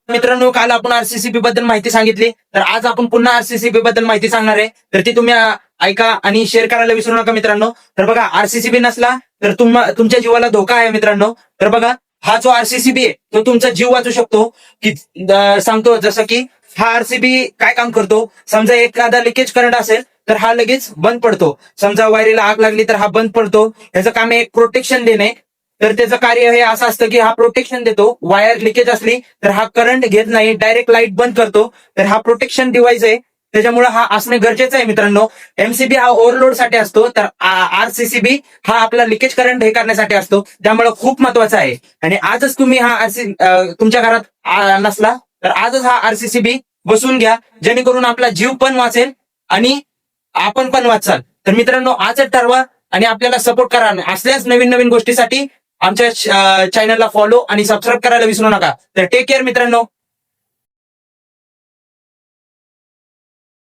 मित्रांनो, काल आपण आरसीसीबी बद्दल माहिती सांगितली, तर आज आपण पुन्हा आरसीसीबी बद्दल माहिती सांगणार आहे. तर ती तुम्ही ऐका आणि शेअर करायला विसरू नका मित्रांनो. तर बघा, आरसीसीबी नसला तर तुमच्या जीवाला धोका आहे मित्रांनो. तर बघा, हा जो आरसीसीबी आहे तो तुमचा जीव वाचू शकतो. की सांगतो जसं की हा आरसीबी काय काम करतो. समजा एखादा लिकेज करंट असेल तर हा लगेच बंद पडतो. समजा वायरीला आग लागली तर हा बंद पडतो. ह्याचं काम आहे एक प्रोटेक्शन देणे. तर त्याचं कार्य हे असं असतं की हा प्रोटेक्शन देतो. वायर लिकेज असली तर हा करंट घेत नाही, डायरेक्ट लाईट बंद करतो. तर हा प्रोटेक्शन डिव्हाइस आहे, त्याच्यामुळे हा असणे गरजेचं आहे मित्रांनो. एमसीबी हा ओव्हरलोड साठी असतो, तर आरसीसीबी हा आपला लिकेज करंट हे करण्यासाठी असतो. त्यामुळे खूप महत्वाचा आहे. आणि आजच तुम्ही हा तुमच्या घरात नसला तर आजच हा आरसीसीबी बसून घ्या, जेणेकरून आपला जीव पण वाचेल आणि आपण पण वाचाल. तर मित्रांनो, आजच ठरवा आणि आपल्याला सपोर्ट करा. असल्याच नवीन नवीन गोष्टीसाठी आमच्या चॅनलला फॉलो आणि सबस्क्राईब करायला विसरू नका. तर टेक केअर मित्रांनो.